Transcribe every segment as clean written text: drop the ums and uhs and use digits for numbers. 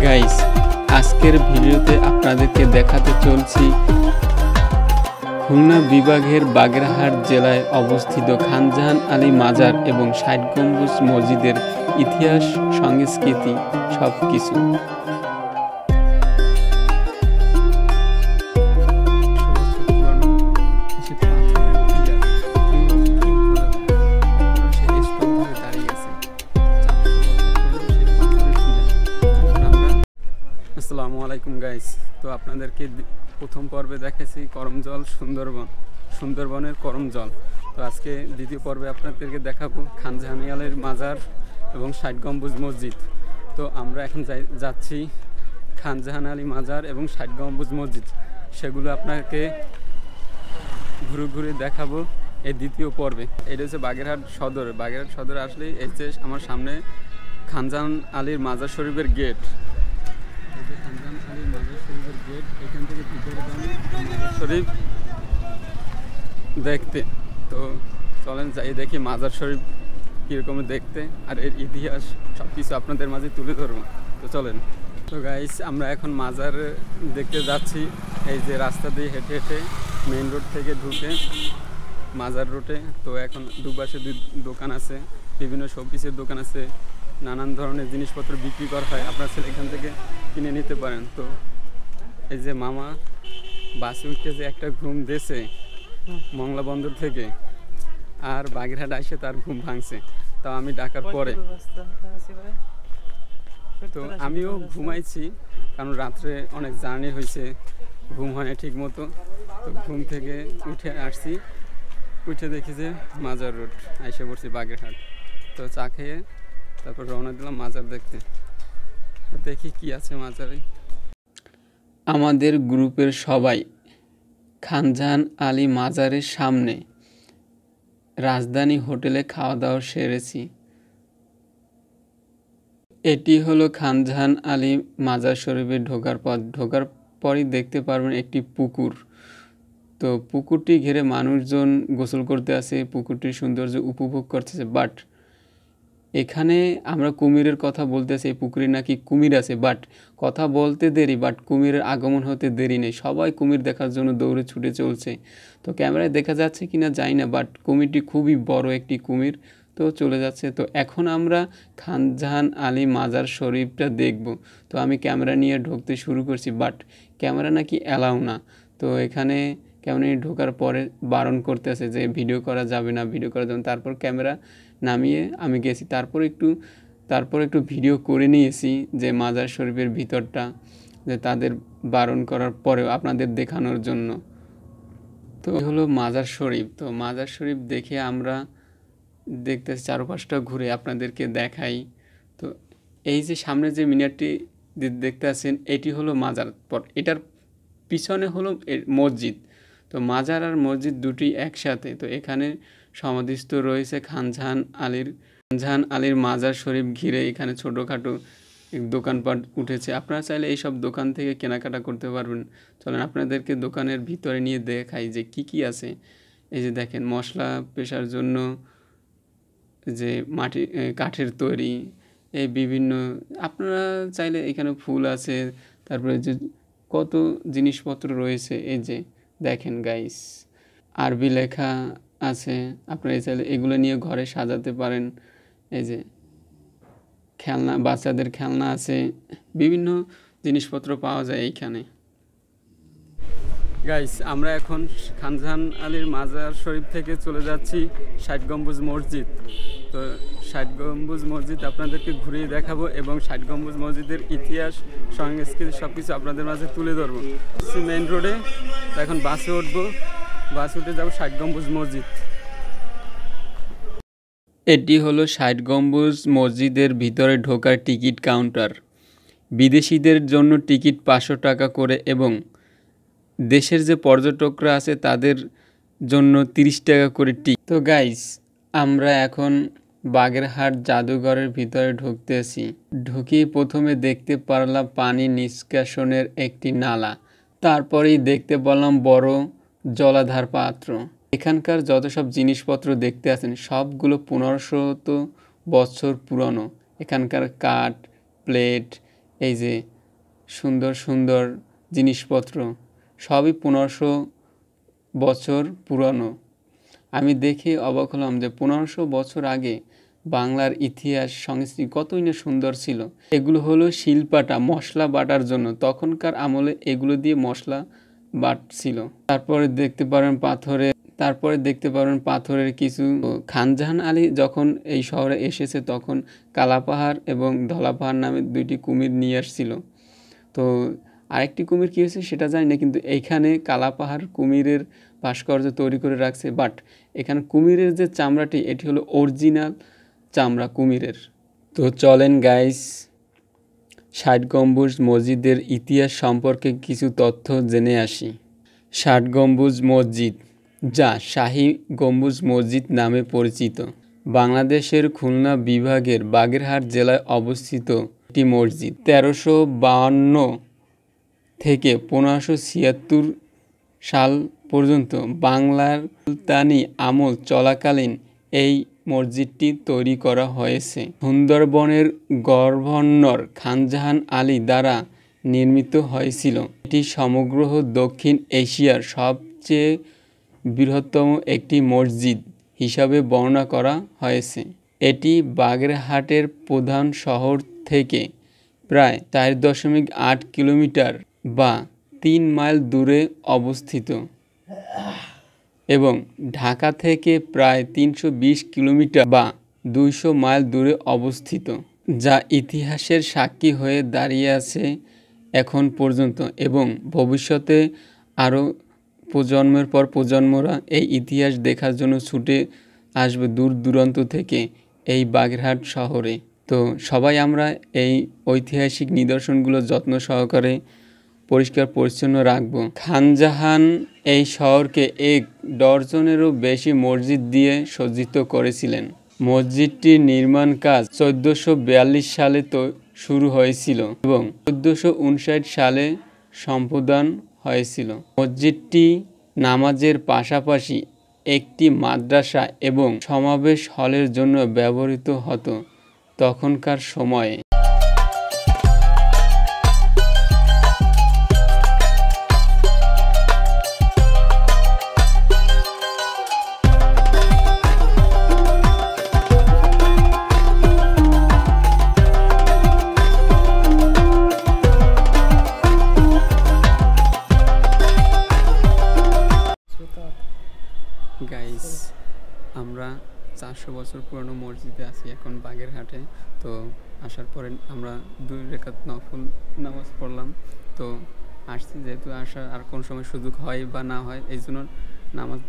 Guys, আজকের ভিডিওতে আপনাদেরকে দেখাতে চলছি খুলনা বিভাগের বাগেরহাট জেলায় অবস্থিত খানজাহান আলী মাজার এবং ৬০ গম্বুজ মসজিদের ইতিহাস, সংস্কৃতি সবকিছু। আসসালামু আলাইকুম গাইস। তো আপনাদেরকে প্রথম পর্বে দেখেছি করমজল সুন্দরবনের করমজল। তো আজকে দ্বিতীয় পর্বে আপনাদেরকে দেখাবো খানজাহান আলীর মাজার এবং ৬০ গম্বুজ মসজিদ। তো আমরা এখন যাচ্ছি খানজাহান আলী মাজার এবং ৬০ গম্বুজ মসজিদ, সেগুলো আপনাকে ঘুরে ঘুরে দেখাবো এই দ্বিতীয় পর্বে। এটা হচ্ছে বাগেরহাট সদর আসলেই এই যে আমার সামনে খানজাহান আলীর মাজার শরীফের গেট। খানজাহান আলীর মাজার শরীফের গেট, এখান থেকে ভিতরে মাজার শরীফ দেখতে। তো চলেন যাই দেখি মাজার শরীফ কীরকম দেখতে, আর এর ইতিহাস সব কিছু আপনাদের মাঝে তুলে ধরবো। তো চলেন। তো গাইস, আমরা এখন মাজার দেখতে যাচ্ছি। এই যে রাস্তা দিয়ে হেঁটে হেঁটে মেইন রোড থেকে ঢুকে মাজার রোডে। তো এখন দুপাশে দোকান আছে, বিভিন্ন শোপিসের দোকান আছে, নানান ধরনের জিনিসপত্র বিক্রি করা হয়, আপনার ছেলে এখান থেকে কিনে নিতে পারেন। তো এই যে মামা বাসে উঠতে যে একটা ঘুম দিয়েছে মংলা বন্দর থেকে, আর বাগেরহাট আসে তার ঘুম ভাঙছে, তাও আমি ডাকার পরে। তো আমিও ঘুমাইছি, কারণ রাত্রে অনেক জার্নি হয়েছে, ঘুম হয় না ঠিক মতো। তো ঘুম থেকে উঠে আসছি, উঠে দেখি যে মাজার রোড, এসে পড়ছি বাগেরহাট। তো চা খেয়ে তারপর রওনা দিলাম মাজার দেখতে। দেখি কি আছে মাজারে। আমাদের গ্রুপের সবাই খানজাহান আলী মাজারের সামনে রাজধানী হোটেলে খাওয়া দাওয়া সেরেছি। এটি হলো খানজাহান আলী মাজার শরীফে ঢোকার পথ। ঢোকার পরই দেখতে পারবেন একটি পুকুর। তো পুকুরটি ঘিরে মানুষজন গোসল করতে আসে, পুকুরটির সৌন্দর্য উপভোগ করতেছে। বাট এখানে আমরা কুমিরের কথা বলতেছি, এই পুকুরে নাকি কুমির আছে, বাট কথা বলতে দেরি, বাট কুমিরের আগমন হতে দেরি নেই। সবাই কুমির দেখার জন্য দৌড়ে ছুটে চলছে। তো ক্যামেরায় দেখা যাচ্ছে কিনা জানি না, বাট কুমিরটি খুবই বড় একটি কুমির। তো চলে যাচ্ছে। তো এখন আমরা খানজাহান আলী মাজার শরীফটা দেখব। তো আমি ক্যামেরা নিয়ে ঢুকতে শুরু করছি, বাট ক্যামেরা নাকি অ্যালাউ না। তো এখানে ক্যামেরা নিয়ে ঢোকার পরে বারণ করতেছে যে ভিডিও করা যাবে না, ভিডিও করা যাবে না। তারপর ক্যামেরা নামিয়ে আমি গেছি, তারপর একটু ভিডিও করে নিয়েছি যে মাজার শরীফের ভিতরটা, যে তাদের বারণ করার পরেও আপনাদের দেখানোর জন্য। তো হলো মাজার শরীফ। তো মাজার শরীফ দেখে আমরা দেখতেছি, চারপাশটা ঘুরে আপনাদেরকে দেখাই। তো এই যে সামনে যে মিনারটি দেখতে আছেন, এটি হলো মাজার পট, এটার পিছনে হলো মসজিদ। তো মাজার আর মসজিদ দুটি একসাথে। তো এখানে সমাধিস্থ রয়েছে খানজাহান আলীর মাজার শরীফ ঘিরে এখানে ছোটোখাটো দোকানপাট উঠেছে। আপনারা চাইলে এইসব দোকান থেকে কেনাকাটা করতে পারবেন। চলেন আপনাদেরকে দোকানের ভিতরে নিয়ে দেখাই যে কি আছে। এই যে দেখেন, মশলা পেশার জন্য যে কাঠের তৈরি এই বিভিন্ন, আপনারা চাইলে এখানে ফুল আছে, তারপরে যে কত জিনিসপত্র রয়েছে। এই যে দেখেন গাইস, আরবি লেখা আছে, আপনারা চাইলে এগুলো নিয়ে ঘরে সাজাতে পারেন। এই যে খেলনা, বাচ্চাদের খেলনা আছে, বিভিন্ন জিনিসপত্র পাওয়া যায় এইখানে। গাইস, আমরা এখন খানজাহান আলীর মাজার শরীফ থেকে চলে যাচ্ছি ৬০ গম্বুজ মসজিদ। তো ৬০ গম্বুজ মসজিদ আপনাদেরকে ঘুরিয়ে দেখাবো এবং ৬০ গম্বুজ মসজিদের ইতিহাস, সংস্কৃতি সব কিছু আপনাদের মাঝে তুলে ধরবো। মেইন রোডে এখন বাসে উঠবো, বাস উঠে যাবো ৬০ গম্বুজ মসজিদ। এটি হলো ৬০ গম্বুজ মসজিদের ভিতরে ঢোকার টিকিট কাউন্টার। বিদেশিদের জন্য টিকিট ৫০০ টাকা করে এবং দেশের যে পর্যটকরা আছে তাদের জন্য ৩০ টাকা করে টিকিট। তো গাইস, আমরা এখন বাগেরহাট জাদুঘরের ভিতরে ঢুকতেছি। ঢুকেই প্রথমে দেখতে পারলাম পানি নিষ্কাশনের একটি নালা, তারপরেই দেখতে পেলাম বড় জলাধার পাত্র। এখানকার যত সব জিনিসপত্র দেখতে আছেন সবগুলো 1500 বছর পুরনো। এখানকার কাঠ, প্লেট, এই যে সুন্দর সুন্দর জিনিসপত্র সবই 1500 বছর পুরানো। আমি দেখে অবাক হলাম যে 1500 বছর আগে বাংলার ইতিহাস সংস্কৃতি কতই না সুন্দর ছিল। এগুলো হলো শিলপাটা, মশলা বাটার জন্য, তখনকার আমলে এগুলো দিয়ে মশলা বাটছিল। তারপরে দেখতে পারেন পাথরের কিছু। খানজাহান আলী যখন এই শহরে এসেছে তখন কালাপাহাড় এবং ধলাপাহাড় নামে 2টি কুমির নিয়ে আসছিল। তো আরেকটি কুমির কী হয়েছে সেটা জানি না, কিন্তু এইখানে কালাপাহাড় কুমিরের ভাস্কর্য তৈরি করে রাখছে। বাট এখানে কুমিরের যে চামড়াটি এটি হলো অরিজিনাল চামড়া কুমিরের। তো চলেন গাইস 60 গম্বুজ মসজিদের ইতিহাস সম্পর্কে কিছু তথ্য জেনে আসি। 60 গম্বুজ মসজিদ, যা শাহী গম্বুজ মসজিদ নামে পরিচিত, বাংলাদেশের খুলনা বিভাগের বাগেরহাট জেলায় অবস্থিত একটি মসজিদ। 1352 থেকে 1576 সাল পর্যন্ত বাংলার সুলতানি আমল চলাকালীন এই মসজিদটি তৈরি করা হয়েছে। সুন্দরবনের গভর্নর খানজাহান আলী দ্বারা নির্মিত হয়েছিল। এটি সমগ্র দক্ষিণ এশিয়ার সবচেয়ে বৃহত্তম একটি মসজিদ হিসাবে বর্ণনা করা হয়েছে। এটি বাগেরহাটের প্রধান শহর থেকে প্রায় 4.8 কিলোমিটার বা 3 মাইল দূরে অবস্থিত এবং ঢাকা থেকে প্রায় 320 কিলোমিটার বা 200 মাইল দূরে অবস্থিত, যা ইতিহাসের সাক্ষী হয়ে দাঁড়িয়ে আছে এখন পর্যন্ত এবং ভবিষ্যতে আরও প্রজন্মের পর প্রজন্মরা এই ইতিহাস দেখার জন্য ছুটে আসবে দূর দূরান্ত থেকে এই বাগেরহাট শহরে। তো সবাই আমরা এই ঐতিহাসিক নিদর্শনগুলো যত্ন সহকারে পরিষ্কার পরিচ্ছন্ন রাখব। খানজাহান এই শহরকে 1 ডজনেরও বেশি মসজিদ দিয়ে সজ্জিত করেছিলেন। মসজিদটির নির্মাণ কাজ 1442 সালে শুরু হয়েছিল এবং 1459 সালে সম্পাদন হয়েছিল। মসজিদটি নামাজের পাশাপাশি একটি মাদ্রাসা এবং সমাবেশ হলের জন্য ব্যবহৃত হতো তখনকার সময়ে। গাইস, আমরা 400 বছর পুরনো মসজিদে আছি এখন বাগেরহাটে। তো আসার পরে আমরা 2 রাকাত নফল নামাজ পড়লাম। তো আসছি, যেহেতু আসার আর কোন সময় সুযোগ হয় বা না হয়, এই জন্য নামাজ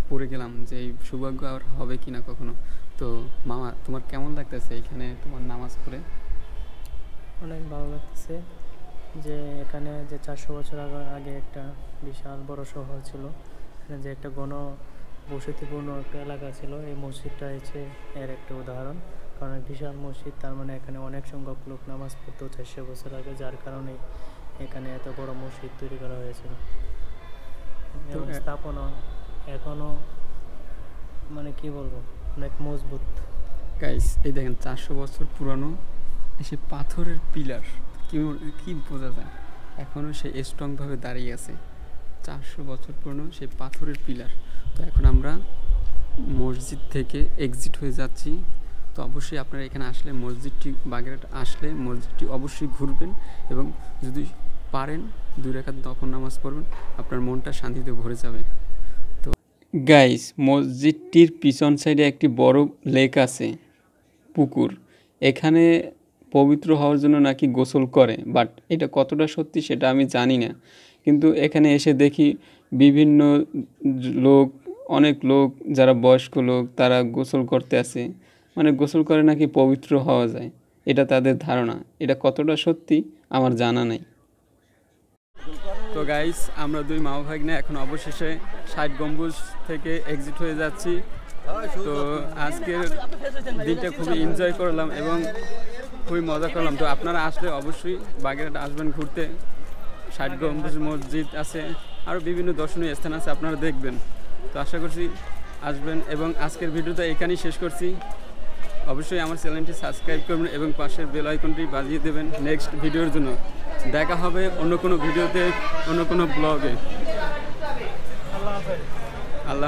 পড়ে গেলাম যে এই সৌভাগ্য আর হবে কি না কখনো। তো মামা, তোমার কেমন লাগতেছে এখানে তোমার নামাজ পড়ে? অনেক ভালো লাগতেছে যে এখানে যে 400 বছর আগে একটা বিশাল বড় শহর ছিল, যে একটা বসতিপূর্ণ একটা এলাকা ছিল। এই মসজিদটা হচ্ছে এর একটা উদাহরণ, কারণ বিশাল মসজিদ, তার মানে এখানে অনেক সংখ্যক লোক নামাজ পড়তো 400 বছর আগে, যার কারণে এখানে এত বড় মসজিদ তৈরি করা হয়েছিল। এবং স্থাপনা এখনও মানে কি বলবো, অনেক মজবুত। গাইস, এই দেখেন 400 বছর পুরানো সে পাথরের পিলার, কি বোঝা যায় এখনও সে স্ট্রংভাবে দাঁড়িয়ে আছে। 400 বছর পুরনো সেই পাথরের পিলার। তো এখন আমরা মসজিদ থেকে এক্সিট হয়ে যাচ্ছি। তো অবশ্যই আপনারা এখানে আসলে বাগেরহাট আসলে মসজিদটি অবশ্যই ঘুরবেন এবং যদি পারেন 2 রাকাত নফল নামাজ পড়বেন, আপনার মনটা শান্তিতে ভরে যাবে। তো গাইস, মসজিদটির পিছন সাইডে একটি বড় লেক আছে, পুকুর। এখানে পবিত্র হওয়ার জন্য নাকি গোসল করে, বাট এটা কতটা সত্যি সেটা আমি জানি না। কিন্তু এখানে এসে দেখি বিভিন্ন অনেক লোক যারা বয়স্ক লোক তারা গোসল করতে আসে, মানে গোসল করে নাকি পবিত্র হওয়া যায়, এটা তাদের ধারণা। এটা কতটা সত্যি আমার জানা নাই। তো গাইস, আমরা 2 মামা ভাগ্নে এখন অবশেষে 60 গম্বুজ থেকে এক্সিট হয়ে যাচ্ছি। তো আজকের দিনটা খুবই এনজয় করলাম এবং খুবই মজা করলাম। তো আপনারা আসলে অবশ্যই বাগেরহাট আসবেন ঘুরতে। 60 গম্বুজ মসজিদ আছে, আরও বিভিন্ন দর্শনীয় স্থান আছে, আপনারা দেখবেন। তো আশা করছি আসবেন এবং আজকের ভিডিওটা এখানেই শেষ করছি। অবশ্যই আমার চ্যানেলটি সাবস্ক্রাইব করবেন এবং পাশের বেল আইকনটি বাজিয়ে দেবেন নেক্সট ভিডিওর জন্য। দেখা হবে অন্য কোনো ভিডিওতে, অন্য কোনো ব্লগে। আল্লাহ হাফেজ। আল্লাহ